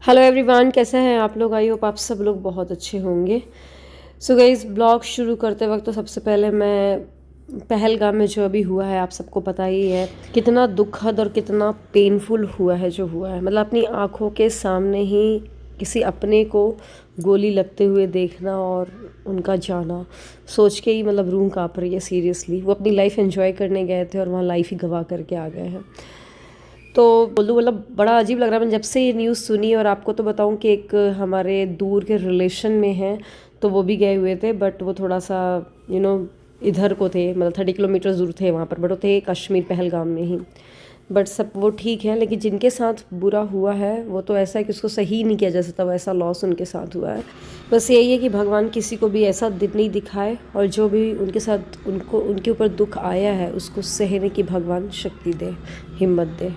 Hello everyone, कैसे हैं आप लोग। आई होप आप सब लोग बहुत अच्छे होंगे। सो गाइस, ब्लॉग शुरू करते वक्त तो सबसे पहले मैं पहलगाम में जो अभी हुआ है आप सबको पता ही है कितना दुखद और कितना पेनफुल हुआ है जो हुआ है। मतलब अपनी आँखों के सामने ही किसी अपने को गोली लगते हुए देखना और उनका जाना सोच के ही मतलब रूह काँप रही है सीरियसली। वो अपनी लाइफ एंजॉय करने गए थे और वहाँ लाइफ ही गवा करके आ गए हैं। तो बोलूँ मतलब बड़ा अजीब लग रहा है। मैंने जब से ये न्यूज़ सुनी, और आपको तो बताऊँ कि एक हमारे दूर के रिलेशन में हैं तो वो भी गए हुए थे, बट वो थोड़ा सा इधर को थे, मतलब 30 किलोमीटर दूर थे वहाँ पर, बट वो थे कश्मीर पहलगाम में ही। बट सब वो ठीक है, लेकिन जिनके साथ बुरा हुआ है वो तो ऐसा है कि उसको सही नहीं किया जा सकता, वैसा लॉस उनके साथ हुआ है। बस यही है कि भगवान किसी को भी ऐसा दिन नहीं दिखाए, और जो भी उनके साथ उनके ऊपर दुख आया है उसको सहने की भगवान शक्ति दे, हिम्मत दे।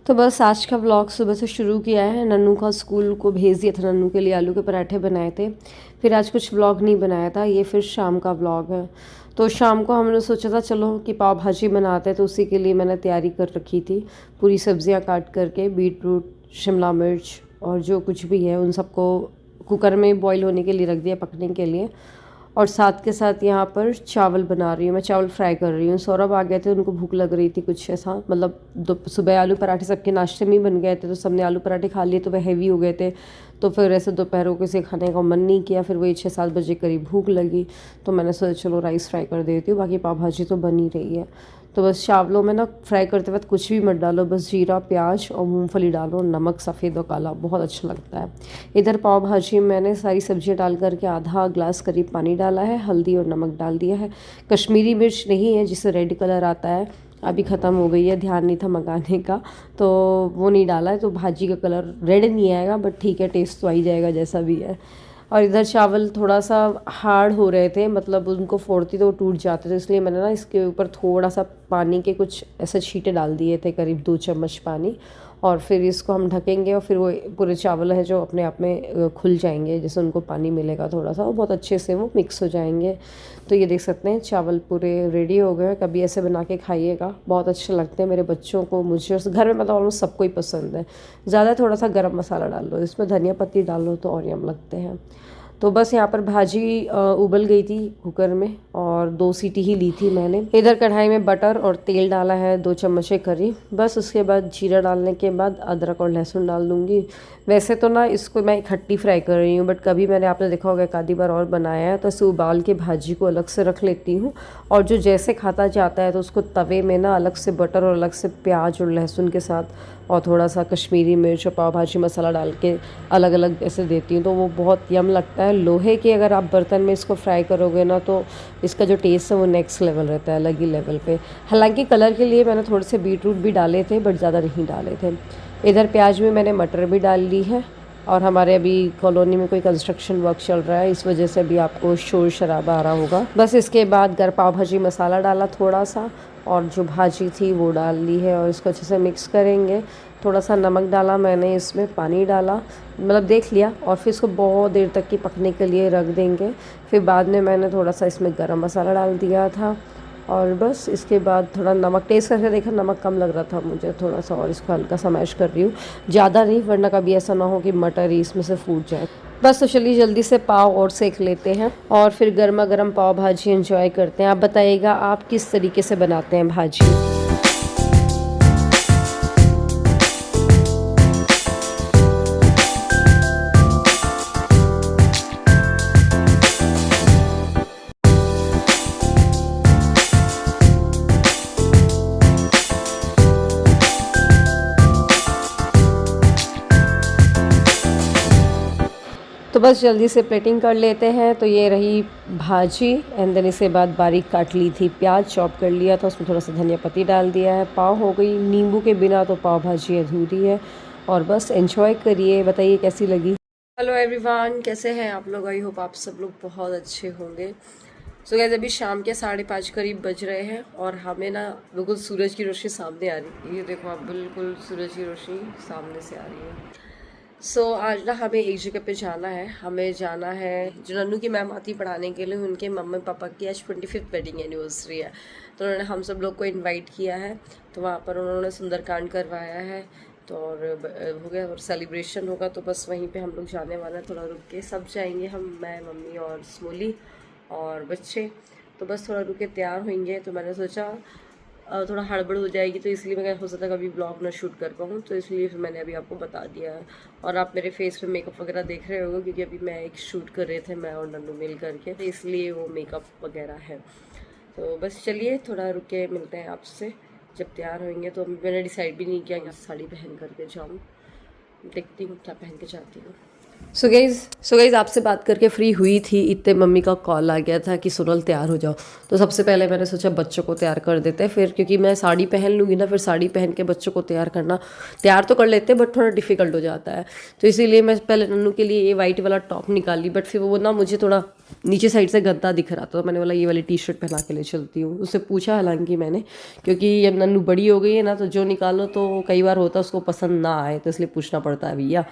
तो बस आज का व्लॉग सुबह से शुरू किया है। नन्नू का स्कूल को भेज दिया था, नन्नू के लिए आलू के पराठे बनाए थे। फिर आज कुछ व्लॉग नहीं बनाया था, ये फिर शाम का व्लॉग है। तो शाम को हमने सोचा था चलो कि पाव भाजी बनाते हैं, तो उसी के लिए मैंने तैयारी कर रखी थी। पूरी सब्जियां काट करके, बीट रूट, शिमला मिर्च और जो कुछ भी है उन सबको कुकर में बॉईल होने के लिए रख दिया, पकने के लिए। और साथ के साथ यहाँ पर चावल बना रही हूँ, मैं चावल फ्राई कर रही हूँ। सौरभ आ गए थे, उनको भूख लग रही थी कुछ ऐसा, मतलब सुबह आलू पराठे सबके नाश्ते में ही बन गए थे, तो सबने आलू पराठे खा लिए तो वह हैवी हो गए थे। तो फिर ऐसे दोपहरों को से खाने का मन नहीं किया। फिर वही 6-7 बजे करीब भूख लगी, तो मैंने सोचा चलो राइस फ्राई कर देती हूँ, बाकी पाव भाजी तो बन ही रही है। तो बस चावलों में ना फ्राई करते वक्त कुछ भी मत डालो, बस जीरा, प्याज और मूंगफली डालो, नमक सफ़ेद और काला, बहुत अच्छा लगता है। इधर पाव भाजी में मैंने सारी सब्जियां डाल करके आधा ग्लास करीब पानी डाला है, हल्दी और नमक डाल दिया है। कश्मीरी मिर्च नहीं है जिससे रेड कलर आता है, अभी ख़त्म हो गई है, ध्यान नहीं था मंगाने का, तो वो नहीं डाला है, तो भाजी का कलर रेड नहीं आएगा, बट ठीक है, टेस्ट तो आ ही जाएगा जैसा भी है। और इधर चावल थोड़ा सा हार्ड हो रहे थे, मतलब उनको फोड़ती तो वो टूट जाते थे, इसलिए मैंने ना इसके ऊपर थोड़ा सा पानी के कुछ ऐसे छींटे डाल दिए थे, करीब 2 चम्मच पानी। और फिर इसको हम ढकेंगे और फिर वो पूरे चावल है जो अपने आप में खुल जाएंगे, जैसे उनको पानी मिलेगा थोड़ा सा, और बहुत अच्छे से वो मिक्स हो जाएंगे। तो ये देख सकते हैं चावल पूरे रेडी हो गए। कभी ऐसे बना के खाइएगा, बहुत अच्छे लगते हैं मेरे बच्चों को, मुझे, और घर में मतलब ऑलमोस्ट सबको ही पसंद है। ज़्यादा थोड़ा सा गरम मसाला डाल लो, इसमें धनिया पत्ती डाल लो तो और यम लगते हैं। तो बस यहाँ पर भाजी उबल गई थी कुकर में, और 2 सीटी ही ली थी मैंने। इधर कढ़ाई में बटर और तेल डाला है 2 चम्मच करीब। बस उसके बाद जीरा डालने के बाद अदरक और लहसुन डाल दूँगी। वैसे तो ना इसको मैं इकट्ठी फ्राई कर रही हूँ, बट कभी मैंने, आपने देखा होगा एक आधी बार और बनाया है, तो इसे उबाल के भाजी को अलग से रख लेती हूँ, और जो जैसे खाता जाता है तो उसको तवे में ना अलग से बटर और अलग से प्याज और लहसुन के साथ और थोड़ा सा कश्मीरी मिर्च और पाव भाजी मसाला डाल के अलग अलग ऐसे देती हूँ, तो वो बहुत यम लगता है। लोहे के अगर आप बर्तन में इसको फ्राई करोगे ना, तो इसका जो टेस्ट है वो नेक्स्ट लेवल रहता है, अलग ही लेवल पे। हालांकि कलर के लिए मैंने थोड़े से बीट रूट भी डाले थे, बट ज़्यादा नहीं डाले थे। इधर प्याज में मैंने मटर भी डाल ली है, और हमारे अभी कॉलोनी में कोई कंस्ट्रक्शन वर्क चल रहा है, इस वजह से अभी आपको शोर शराबा आ रहा होगा। बस इसके बाद घर पाव भाजी मसाला डाला थोड़ा सा, और जो भाजी थी वो डाल ली है, और इसको अच्छे से मिक्स करेंगे। थोड़ा सा नमक डाला मैंने, इसमें पानी डाला, मतलब देख लिया, और फिर इसको बहुत देर तक की पकने के लिए रख देंगे। फिर बाद में मैंने थोड़ा सा इसमें गरम मसाला डाल दिया था, और बस इसके बाद थोड़ा नमक टेस्ट करके देखा, नमक कम लग रहा था मुझे थोड़ा सा, और इसको हल्का सा मैश कर रही हूँ, ज़्यादा नहीं, वरना कभी ऐसा ना हो कि मटर ही इसमें से फूट जाए। बस तो चलिए जल्दी से पाव और सेक लेते हैं, और फिर गर्मा गर्म पाव भाजी एंजॉय करते हैं। आप बताइएगा आप किस तरीके से बनाते हैं भाजी। तो बस जल्दी से प्लेटिंग कर लेते हैं। तो ये रही भाजी, एंड देन इसके बाद बारीक काट ली थी प्याज, चॉप कर लिया था, उसमें थोड़ा सा धनिया पत्ती डाल दिया है। पाव हो गई, नींबू के बिना तो पाव भाजी अधूरी है। और बस एंजॉय करिए, बताइए कैसी लगी। हेलो एवरीवन, कैसे हैं आप लोग। आई होप आप सब लोग बहुत अच्छे होंगे। सो गाइस, अभी शाम के 5:30 करीब बज रहे हैं, और हमें ना बिल्कुल सूरज की रोशनी सामने आ रही है। ये देखो आप, बिल्कुल सूरज की रोशनी सामने से आ रही है। आज ना हमें एक जगह पे जाना है। हमें जाना है, जो नन्नू की मैम आती पढ़ाने के लिए, उनके मम्मी पापा की आज 25th वेडिंग एनिवर्सरी है, तो उन्होंने हम सब लोग को इनवाइट किया है। तो वहाँ पर उन्होंने सुंदरकांड करवाया है, तो और हो गया और सेलिब्रेशन होगा तो बस वहीं पे हम लोग जाने वाले हैं। थोड़ा रुक के सब जाएंगे हम, मैं, मम्मी और स्मोली और बच्चे। तो बस थोड़ा रुक के तैयार होंगे। तो मैंने सोचा थोड़ा हड़बड़ हो जाएगी, तो इसलिए मैं हो सकता है कभी ब्लॉग ना शूट कर पाऊँ, तो इसलिए फिर मैंने अभी आपको बता दिया है। और आप मेरे फेस पे मेकअप वगैरह देख रहे होगे क्योंकि अभी मैं एक शूट कर रहे थे, मैं और नन्नू मिल करके, तो इसलिए वो मेकअप वगैरह है। तो बस चलिए थोड़ा रुक के मिलते हैं आपसे जब तैयार होंगे। तो मैंने डिसाइड भी नहीं किया कि साड़ी पहन करके जाऊँ, देखती हूँ क्या पहन के जाती हूँ। सो गाइज आपसे बात करके फ्री हुई थी, इतने मम्मी का कॉल आ गया था कि सोनल तैयार हो जाओ। तो सबसे पहले मैंने सोचा बच्चों को तैयार कर देते हैं, फिर क्योंकि मैं साड़ी पहन लूँगी ना, फिर साड़ी पहन के बच्चों को तैयार तो कर लेते हैं बट थोड़ा डिफिकल्ट हो जाता है। तो इसीलिए मैं पहले नन्नू के लिए ये वाइट वाला टॉप निकाली, बट फिर वो ना मुझे थोड़ा नीचे साइड से गंदा दिख रहा था, तो मैंने बोला ये वाली टी-शर्ट पहना के ले चलती हूँ। उससे पूछा हालांकि मैंने, क्योंकि अब नन्नू बड़ी हो गई है ना, तो जो निकालो तो कई बार होता है उसको पसंद ना आए, तो इसलिए पूछना पड़ता है भैया।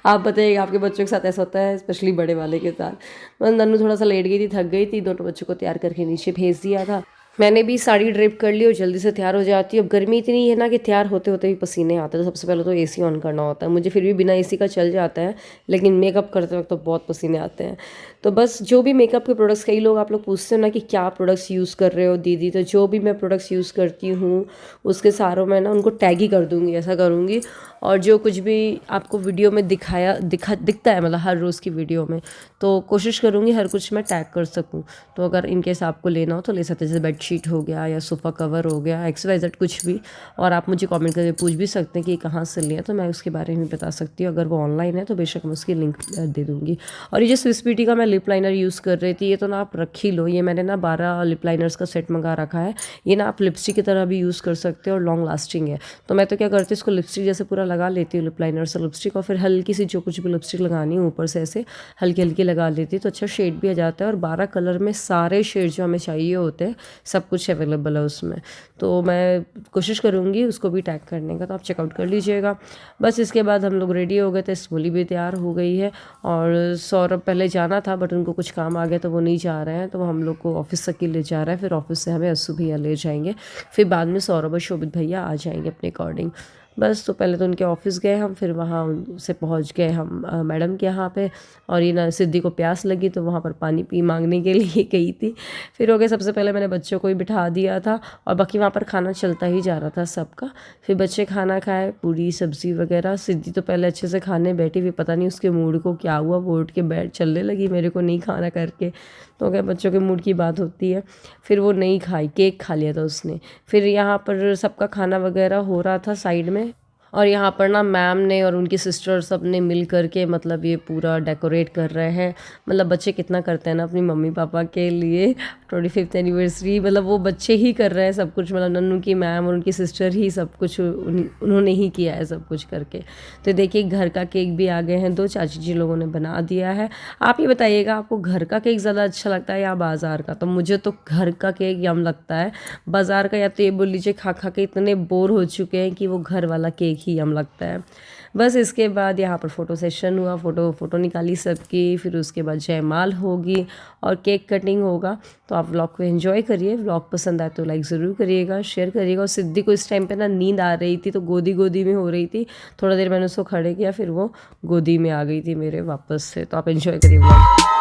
आप बताइए आपके बच्चों के साथ ऐसा होता है, स्पेशली बड़े वाले के साथ। नन्नू थोड़ा सा लेट गई थी, थक गई थी, दोनों बच्चों को तैयार करके नीचे भेज दिया था। मैंने भी साड़ी ड्रेप कर ली और जल्दी से तैयार हो जाती हूँ। अब गर्मी इतनी है ना कि तैयार होते होते भी पसीने आते हैं, तो सबसे पहले तो एसी ऑन करना होता है। मुझे फिर भी बिना एसी का चल जाता है, लेकिन मेकअप करते वक्त तो बहुत पसीने आते हैं। तो बस जो भी मेकअप के प्रोडक्ट्स, कई लोग आप लोग पूछते हो ना कि क्या प्रोडक्ट्स यूज़ कर रहे हो दीदी, तो जो भी मैं प्रोडक्ट्स यूज़ करती हूँ उसके सारों में ना उनको टैग ही कर दूँगी, ऐसा करूँगी। और जो कुछ भी आपको वीडियो में दिखता है, मतलब हर रोज़ की वीडियो में, तो कोशिश करूँगी हर कुछ मैं टैग कर सकूँ। तो अगर इनकेस आपको लेना हो तो ले सकते हैं, जैसे बेडशीट हो गया या सोफ़ा कवर हो गया, XYZ कुछ भी। और आप मुझे कमेंट करके पूछ भी सकते हैं कि कहाँ से लिया, तो मैं उसके बारे में बता सकती हूँ। अगर वो ऑनलाइन है तो बेशक मैं उसकी लिंक दे दूँगी। और ये जो स्विस ब्यूटी का मैं लिप लाइनर यूज़ कर रही थी, ये तो ना आप रख ही लो। ये मैंने ना 12 लिप लाइनर्स का सेट मंगा रखा है। ये ना आप लिपस्टिक की तरह भी यूज़ कर सकते हो और लॉन्ग लास्टिंग है। तो मैं तो क्या करती हूँ, इसको लिपस्टिक जैसे पूरा लगा लेती हूँ, लिप लाइनर से लिपस्टिक, और फिर हल्की सी जो कुछ भी लिपस्टिक लगानी है ऊपर से ऐसे हल्की हल्की लगा लेती हूँ, तो अच्छा शेड भी आ जाता है। और 12 कलर में सारे शेड जो हमें चाहिए होते हैं सब कुछ अवेलेबल है उसमें। तो मैं कोशिश करूँगी उसको भी टैग करने का, तो आप चेकआउट कर लीजिएगा। बस इसके बाद हम लोग रेडी हो गए थे, स्मोली भी तैयार हो गई है। और सौरभ पहले जाना था बट उनको कुछ काम आ गया तो वो नहीं जा रहे हैं, तो वो हम लोग को ऑफिस तक ही ले जा रहा है। फिर ऑफिस से हमें अस्सू भैया ले जाएंगे, फिर बाद में सौरभ और शोभित भैया आ जाएंगे अपने अकॉर्डिंग। बस तो पहले तो उनके ऑफिस गए हम, फिर वहाँ उनसे पहुँच गए हम मैडम के यहाँ पे। और ये ना सिद्धि को प्यास लगी तो वहाँ पर पानी पी मांगने के लिए गई थी। फिर हो गया, सबसे पहले मैंने बच्चों को ही बिठा दिया था और बाकी वहाँ पर खाना चलता ही जा रहा था सबका। फिर बच्चे खाना खाए, पूरी सब्ज़ी वगैरह। सिद्धि तो पहले अच्छे से खाने बैठी, फिर पता नहीं उसके मूड को क्या हुआ, वो उठ के बैठ चलने लगी मेरे को नहीं खाना करके। तो क्या बच्चों के मूड की बात होती है। फिर वो नहीं खाई, केक खा लिया था उसने। फिर यहाँ पर सबका खाना वगैरह हो रहा था साइड में, और यहाँ पर ना मैम ने और उनकी सिस्टर सब ने मिल करके मतलब ये पूरा डेकोरेट कर रहे हैं। मतलब बच्चे कितना करते हैं ना अपनी मम्मी पापा के लिए, 25th एनिवर्सरी, मतलब वो बच्चे ही कर रहे हैं सब कुछ। मतलब नन्नू की मैम और उनकी सिस्टर ही सब कुछ उन्होंने ही किया है सब कुछ करके। तो देखिए घर का केक भी आ गए हैं, 2 चाची जी लोगों ने बना दिया है। आप ये बताइएगा आपको घर का केक ज़्यादा अच्छा लगता है या बाज़ार का? तो मुझे तो घर का केक यम लगता है। बाज़ार का या तो ये बोल लीजिए खा खा के इतने बोर हो चुके हैं कि वो घर वाला केक ही यम लगता है। बस इसके बाद यहाँ पर फ़ोटो सेशन हुआ, फ़ोटो निकाली सबकी। फिर उसके बाद जयमाल होगी और केक कटिंग होगा। तो आप व्लॉग को एंजॉय करिए। व्लॉग पसंद आए तो लाइक ज़रूर करिएगा, शेयर करिएगा। और सिद्धि को इस टाइम पे ना नींद आ रही थी, तो गोदी में हो रही थी। थोड़ा देर मैंने उसको खड़े किया, फिर वो गोदी में आ गई थी मेरे वापस से। तो आप एंजॉय करिए व्लॉग।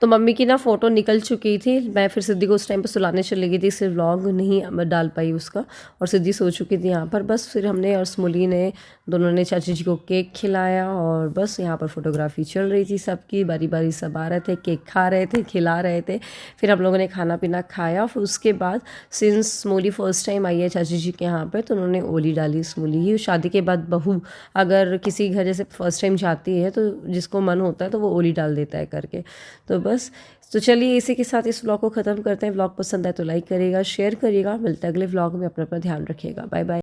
मम्मी की ना फ़ोटो निकल चुकी थी, मैं फिर सिद्धि को उस टाइम पे सुलाने चली गई थी, इसलिए व्लॉग नहीं डाल पाई उसका, और सिद्धि सो चुकी थी यहाँ पर। बस फिर हमने और स्मोली ने दोनों ने चाची जी को केक खिलाया, और बस यहाँ पर फोटोग्राफी चल रही थी सबकी, बारी बारी सब आ रहे थे, केक खा रहे थे, खिला रहे थे। फिर हम लोगों ने खाना पीना खाया। फिर उसके बाद सिंस स्मोली फर्स्ट टाइम आई है चाची जी के यहाँ पर, तो उन्होंने ओली डाली स्मोली ही। शादी के बाद बहू अगर किसी घर जैसे फर्स्ट टाइम जाती है तो जिसको मन होता है तो वो ओली डाल देता है करके। तो बस, तो चलिए इसी के साथ इस व्लॉग को ख़त्म करते हैं। व्लॉग पसंद आए तो लाइक करिएगा, शेयर करिएगा। मिलते हैं अगले व्लॉग में, अपना ध्यान रखिएगा। Bye bye.